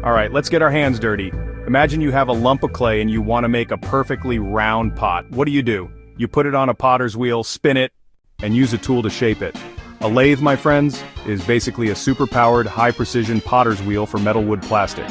Alright, let's get our hands dirty. Imagine you have a lump of clay and you want to make a perfectly round pot. What do? You put it on a potter's wheel, spin it, and use a tool to shape it. A lathe, my friends, is basically a super-powered, high-precision potter's wheel for metal, wood, plastic.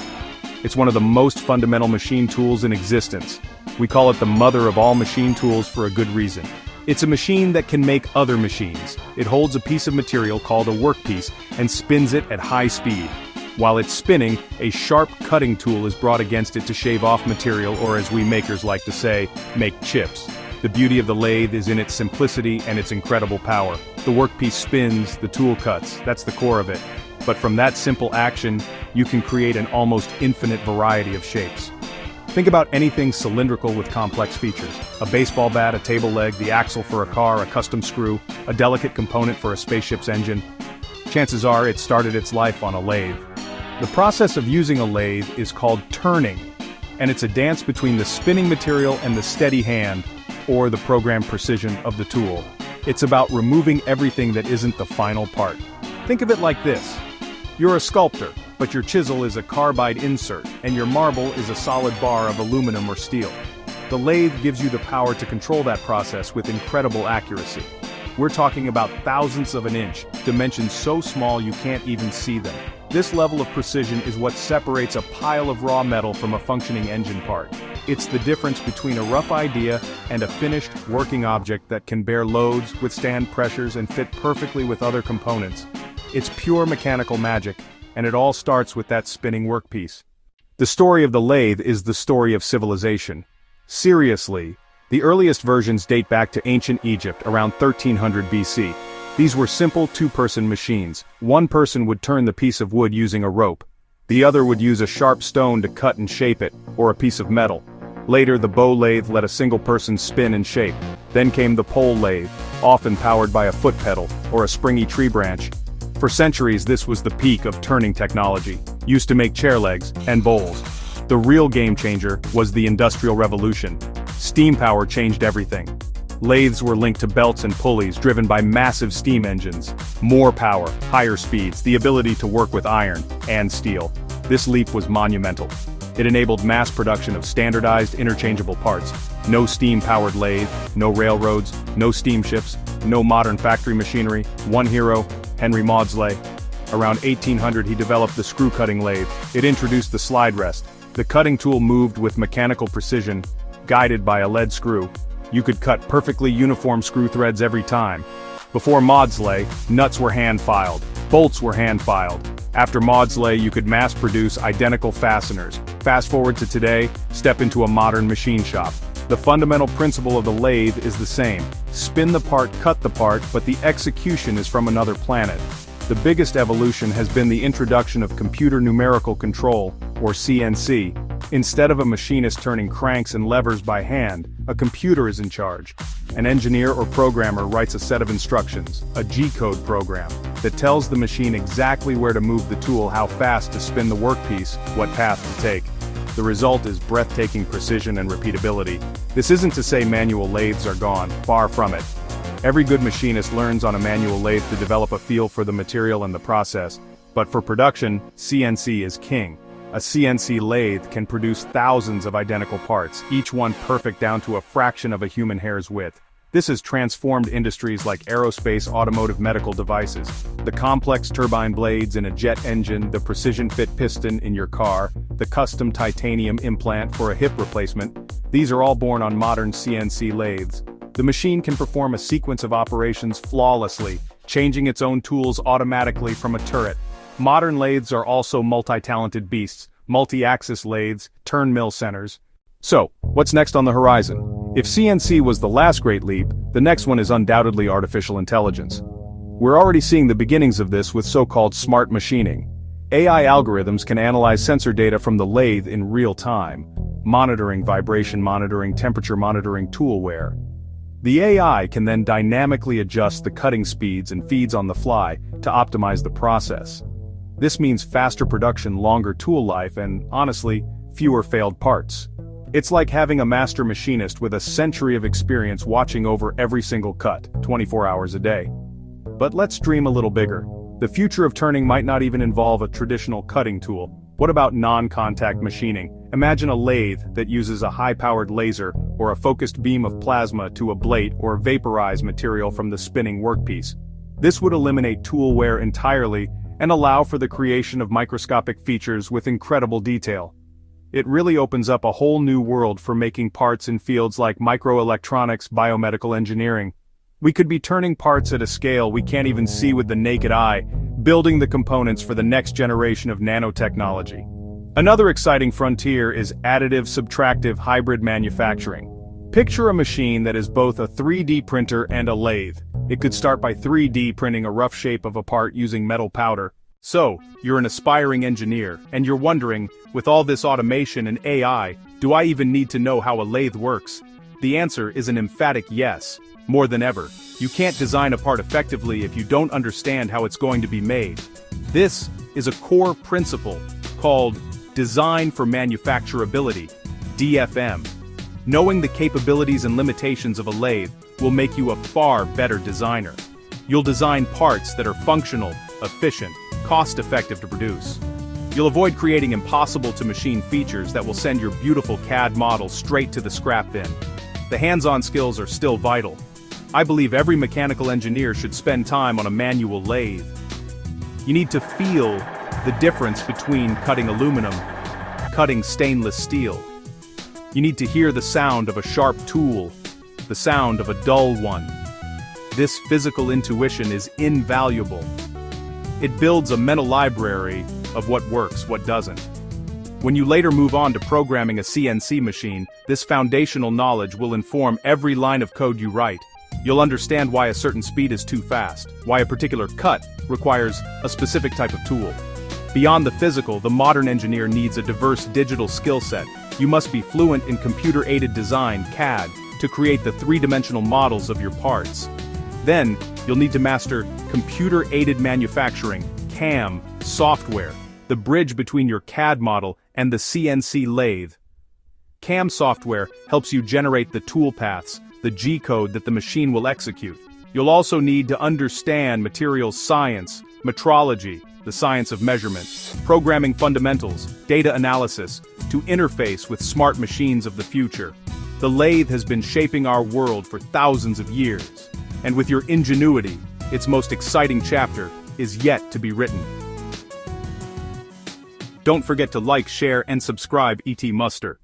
It's one of the most fundamental machine tools in existence. We call it the mother of all machine tools for a good reason. It's a machine that can make other machines. It holds a piece of material called a workpiece and spins it at high speed. While it's spinning, a sharp cutting tool is brought against it to shave off material, or as we makers like to say, make chips. The beauty of the lathe is in its simplicity and its incredible power. The workpiece spins, the tool cuts, that's the core of it. But from that simple action, you can create an almost infinite variety of shapes. Think about anything cylindrical with complex features. A baseball bat, a table leg, the axle for a car, a custom screw, a delicate component for a spaceship's engine. Chances are it started its life on a lathe. The process of using a lathe is called turning, and it's a dance between the spinning material and the steady hand, or the programmed precision of the tool. It's about removing everything that isn't the final part. Think of it like this. You're a sculptor, but your chisel is a carbide insert, and your marble is a solid bar of aluminum or steel. The lathe gives you the power to control that process with incredible accuracy. We're talking about thousandths of an inch, dimensions so small you can't even see them. This level of precision is what separates a pile of raw metal from a functioning engine part. It's the difference between a rough idea and a finished, working object that can bear loads, withstand pressures, and fit perfectly with other components. It's pure mechanical magic, and it all starts with that spinning workpiece. The story of the lathe is the story of civilization. Seriously, the earliest versions date back to ancient Egypt around 1300 BC. These were simple two-person machines. One person would turn the piece of wood using a rope. The other would use a sharp stone to cut and shape it, or a piece of metal. Later, the bow lathe let a single person spin and shape. Then came the pole lathe, often powered by a foot pedal, or a springy tree branch. For centuries, this was the peak of turning technology, used to make chair legs and bowls. The real game changer was the Industrial Revolution. Steam power changed everything. Lathes were linked to belts and pulleys driven by massive steam engines. More power, higher speeds, the ability to work with iron and steel. This leap was monumental. It enabled mass production of standardized, interchangeable parts. No steam-powered lathe, no railroads, no steamships, no modern factory machinery. One hero, Henry Maudslay. Around 1800 he developed the screw-cutting lathe. It introduced the slide rest. The cutting tool moved with mechanical precision, guided by a lead screw. You could cut perfectly uniform screw threads every time. Before Maudslay, nuts were hand-filed, bolts were hand-filed. After Maudslay, you could mass-produce identical fasteners. Fast forward to today, step into a modern machine shop. The fundamental principle of the lathe is the same. Spin the part, cut the part, but the execution is from another planet. The biggest evolution has been the introduction of computer numerical control, or CNC. Instead of a machinist turning cranks and levers by hand, a computer is in charge. An engineer or programmer writes a set of instructions, a G-code program, that tells the machine exactly where to move the tool, how fast to spin the workpiece, what path to take. The result is breathtaking precision and repeatability. This isn't to say manual lathes are gone, far from it. Every good machinist learns on a manual lathe to develop a feel for the material and the process, but for production, CNC is king. A CNC lathe can produce thousands of identical parts, each one perfect down to a fraction of a human hair's width. This has transformed industries like aerospace, automotive, medical devices. The complex turbine blades in a jet engine, the precision-fit piston in your car, the custom titanium implant for a hip replacement, these are all born on modern CNC lathes. The machine can perform a sequence of operations flawlessly, changing its own tools automatically from a turret. Modern lathes are also multi-talented beasts, multi-axis lathes, turn mill centers. So, what's next on the horizon? If CNC was the last great leap, the next one is undoubtedly artificial intelligence. We're already seeing the beginnings of this with so-called smart machining. AI algorithms can analyze sensor data from the lathe in real time, monitoring vibration monitoring, temperature monitoring, tool wear. The AI can then dynamically adjust the cutting speeds and feeds on the fly to optimize the process. This means faster production, longer tool life, and, honestly, fewer failed parts. It's like having a master machinist with a century of experience watching over every single cut, 24 hours a day. But let's dream a little bigger. The future of turning might not even involve a traditional cutting tool. What about non-contact machining? Imagine a lathe that uses a high-powered laser or a focused beam of plasma to ablate or vaporize material from the spinning workpiece. This would eliminate tool wear entirely and allow for the creation of microscopic features with incredible detail. It really opens up a whole new world for making parts in fields like microelectronics, biomedical engineering. We could be turning parts at a scale we can't even see with the naked eye, building the components for the next generation of nanotechnology. Another exciting frontier is additive subtractive hybrid manufacturing. Picture a machine that is both a 3D printer and a lathe. It could start by 3D printing a rough shape of a part using metal powder. So, you're an aspiring engineer, and you're wondering, with all this automation and AI, do I even need to know how a lathe works? The answer is an emphatic yes. More than ever, you can't design a part effectively if you don't understand how it's going to be made. This is a core principle called Design for Manufacturability, DFM. Knowing the capabilities and limitations of a lathe will make you a far better designer. You'll design parts that are functional, efficient, cost-effective to produce. You'll avoid creating impossible-to-machine features that will send your beautiful CAD model straight to the scrap bin. The hands-on skills are still vital. I believe every mechanical engineer should spend time on a manual lathe. You need to feel the difference between cutting aluminum, cutting stainless steel. You need to hear the sound of a sharp tool, the sound of a dull one. This physical intuition is invaluable. It builds a mental library of what works, what doesn't. When you later move on to programming a CNC machine, this foundational knowledge will inform every line of code you write. You'll understand why a certain speed is too fast, why a particular cut requires a specific type of tool. Beyond the physical, the modern engineer needs a diverse digital skill set. You must be fluent in computer-aided design, CAD, to create the three-dimensional models of your parts. Then, you'll need to master computer-aided manufacturing, CAM, software, the bridge between your CAD model and the CNC lathe. CAM software helps you generate the toolpaths, the G-code that the machine will execute. You'll also need to understand materials science, metrology, the science of measurement, programming fundamentals, data analysis, to interface with smart machines of the future. The lathe has been shaping our world for thousands of years, and with your ingenuity, its most exciting chapter is yet to be written. Don't forget to like, share, and subscribe, ET Muster.